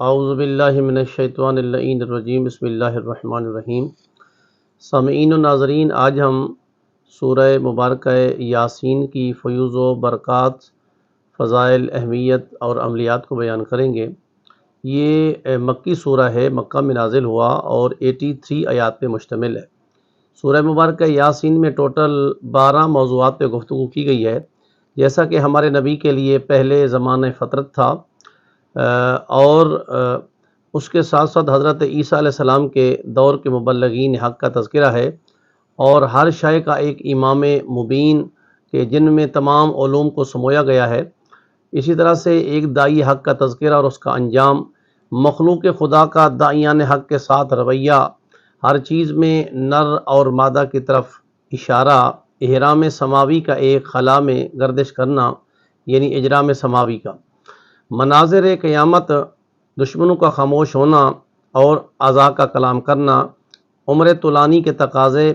اعوذ باللہ من الشیطان اللعین الرجیم، بسم اللہ الرحمن الرحیم۔ سامعین و ناظرین، آج ہم سورہ مبارکہ یاسین کی فیوز و برکات، فضائل، اہمیت اور عملیات کو بیان کریں گے۔ یہ مکی سورہ ہے، مکہ میں نازل ہوا اور 83 آیات پہ مشتمل ہے۔ سورہ مبارکہ یاسین میں ٹوٹل 12 موضوعات پہ گفتگو کی گئی ہے، جیسا کہ ہمارے نبی کے لیے پہلے زمانہ فطرت تھا اور اس کے ساتھ ساتھ حضرت عیسیٰ علیہ السلام کے دور کے مبلغین حق کا تذکرہ ہے، اور ہر شے کا ایک امام مبین کہ جن میں تمام علوم کو سمویا گیا ہے۔ اسی طرح سے ایک داعی حق کا تذکرہ اور اس کا انجام، مخلوق خدا کا داعیان حق کے ساتھ رویہ، ہر چیز میں نر اور مادہ کی طرف اشارہ، احرام سماوی کا ایک خلا میں گردش کرنا یعنی اجرام سماوی کا، مناظر قیامت، دشمنوں کا خاموش ہونا اور عزا کا کلام کرنا، عمر طولانی کے تقاضے،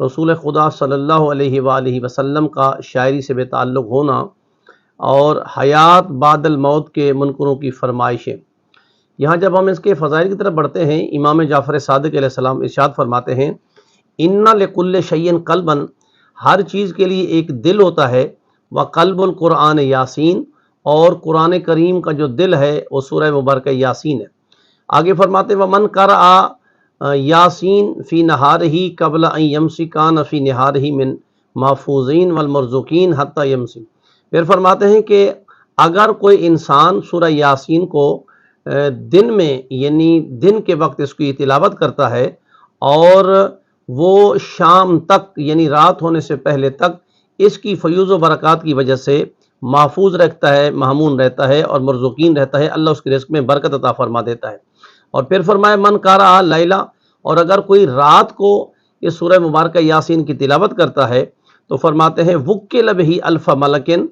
رسول خدا صلی اللہ علیہ وآلہ وسلم کا شاعری سے بے تعلق ہونا، اور حیات بعد الموت کے منکروں کی فرمائشیں۔ یہاں جب ہم اس کے فضائل کی طرف بڑھتے ہیں، امام جعفر صادق علیہ السلام ارشاد فرماتے ہیں، اِنَّ لِكُلِّ شَيْءٍ قَلْبًا، ہر چیز کے لیے ایک دل ہوتا ہے، وَقَلْبُ الْقُرْآنِ یاسین، اور قرآن کریم کا جو دل ہے وہ سورہ مبارکہ یاسین ہے۔ آگے فرماتے وَمَنْ قَرَأَ یاسین فی نہارہ قبل ان یمسی کان فی نہارہ من محفوظین والمرزوقین حتی یمسی۔ پھر فرماتے ہیں کہ اگر کوئی انسان سورہ یاسین کو دن میں یعنی دن کے وقت اس کی تلاوت کرتا ہے اور وہ شام تک یعنی رات ہونے سے پہلے تک اس کی فیوز و برکات کی وجہ سے محفوظ رکھتا ہے، محمون رہتا ہے اور مرزوقین رہتا ہے، اللہ اس کے رزق میں برکت عطا فرما دیتا ہے۔ اور پھر فرمایا من قرأ لیلا، اور اگر کوئی رات کو یہ سورہ مبارکہ یاسین کی تلاوت کرتا ہے تو فرماتے ہیں وکل بہ الف ملکن،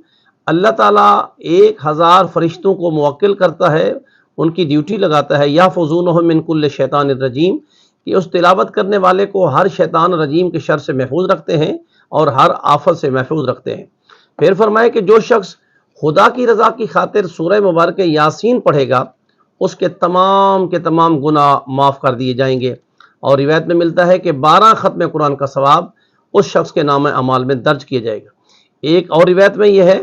اللہ تعالیٰ 1000 فرشتوں کو موکل کرتا ہے، ان کی ڈیوٹی لگاتا ہے، یحفظونہ من کل شیطان الرجیم، کہ اس تلاوت کرنے والے کو ہر شیطان رجیم کے شر سے محفوظ رکھتے ہیں اور ہر آفت سے محفوظ رکھتے ہیں۔ پھر فرمائے کہ جو شخص خدا کی رضا کی خاطر سورہ مبارکہ یاسین پڑھے گا اس کے تمام گناہ معاف کر دیے جائیں گے، اور روایت میں ملتا ہے کہ 12 ختم قرآن کا ثواب اس شخص کے نام اعمال میں درج کیا جائے گا۔ ایک اور روایت میں یہ ہے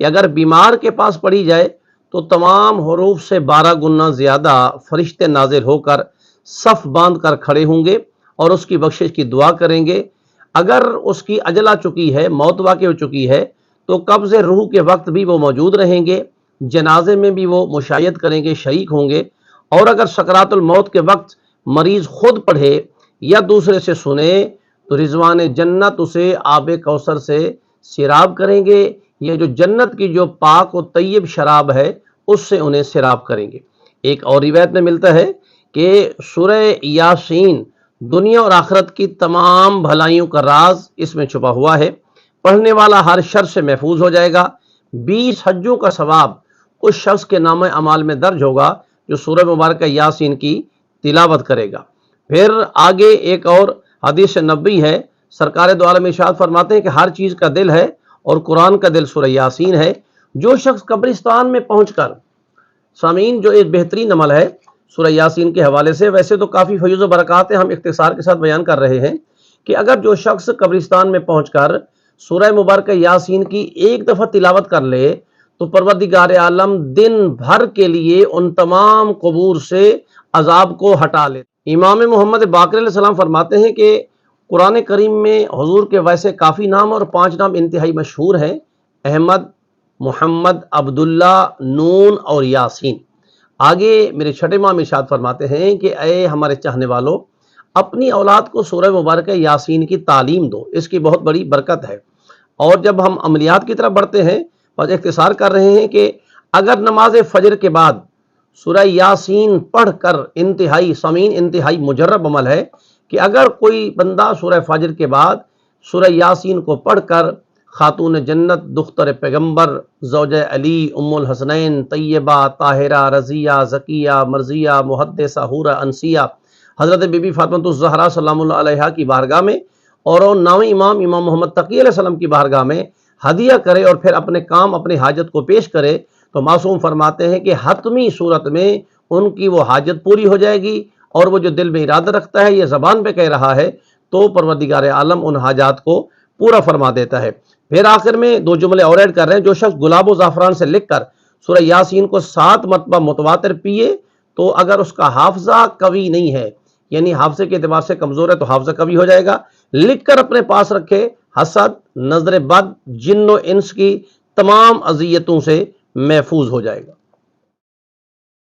کہ اگر بیمار کے پاس پڑھی جائے تو تمام حروف سے 12 گنا زیادہ فرشتے نازل ہو کر صف باندھ کر کھڑے ہوں گے اور اس کی بخشش کی دعا کریں گے۔ اگر اس کی اجل آ چکی ہے، موت واقع ہو چکی ہے، تو قبض روح کے وقت بھی وہ موجود رہیں گے، جنازے میں بھی وہ مشاہد کریں گے، شریک ہوں گے، اور اگر سکرات الموت کے وقت مریض خود پڑھے یا دوسرے سے سنے تو رضوان جنت اسے آب کوثر سے سیراب کریں گے، یہ جو جنت کی جو پاک و طیب شراب ہے اس سے انہیں سیراب کریں گے۔ ایک اور روایت میں ملتا ہے کہ سورہ یاسین دنیا اور آخرت کی تمام بھلائیوں کا راز اس میں چھپا ہوا ہے، پڑھنے والا ہر شر سے محفوظ ہو جائے گا، 20 حجوں کا ثواب اس شخص کے نام اعمال میں درج ہوگا جو سورہ مبارکہ یاسین کی تلاوت کرے گا۔ پھر آگے ایک اور حدیث نبوی ہے، سرکار دو عالم ارشاد فرماتے ہیں کہ ہر چیز کا دل ہے اور قرآن کا دل سورہ یاسین ہے۔ جو شخص قبرستان میں پہنچ کر، سامعین جو ایک بہترین عمل ہے سورہ یاسین کے حوالے سے، ویسے تو کافی فیوز و برکات ہیں، ہم اختصار کے ساتھ بیان کر رہے ہیں کہ اگر جو شخص قبرستان میں پہنچ کر سورہ مبارکہ یاسین کی ایک دفعہ تلاوت کر لے تو پروردگار عالم دن بھر کے لیے ان تمام قبور سے عذاب کو ہٹا لے۔ امام محمد باقر علیہ السلام فرماتے ہیں کہ قرآن کریم میں حضور کے ویسے کافی نام اور 5 نام انتہائی مشہور ہیں، احمد، محمد، عبداللہ، نون اور یاسین۔ آگے میرے چھٹے امام ارشاد فرماتے ہیں کہ اے ہمارے چاہنے والوں، اپنی اولاد کو سورہ مبارکہ یاسین کی تعلیم دو، اس کی بہت بڑی برکت ہے۔ اور جب ہم عملیات کی طرف بڑھتے ہیں، بس اختصار کر رہے ہیں کہ اگر نماز فجر کے بعد سورہ یاسین پڑھ کر انتہائی مجرب عمل ہے کہ اگر کوئی بندہ سورہ فجر کے بعد سورہ یاسین کو پڑھ کر خاتون جنت، دختر پیغمبر، زوجہ علی، ام الحسنین، طیبہ، طاہرہ، رضیہ، زکیہ، مرضیہ، محدثہ، حورہ انسیہ، حضرت بی بی فاطمہ الزہرا سلام اللہ علیہا کی بارگاہ میں اور 9ویں امام محمد تقی علیہ السلام کی بارگاہ میں ہدیہ کرے اور پھر اپنے کام، اپنی حاجت کو پیش کرے، تو معصوم فرماتے ہیں کہ حتمی صورت میں ان کی وہ حاجت پوری ہو جائے گی، اور وہ جو دل میں ارادہ رکھتا ہے، یہ زبان پہ کہہ رہا ہے، تو پروردگار عالم ان حاجات کو پورا فرما دیتا ہے۔ پھر آخر میں دو جملے اور ایڈ کر رہے ہیں، جو شخص گلاب و زعفران سے لکھ کر سورہ یاسین کو 7 مرتبہ متواتر پیے، تو اگر اس کا حافظہ قوی نہیں ہے، یعنی حافظے کے اعتبار سے کمزور ہے، تو حافظہ قوی ہو جائے گا، لکھ کر اپنے پاس رکھے، حسد، نظر بد، جن و انس کی تمام اذیتوں سے محفوظ ہو جائے گا۔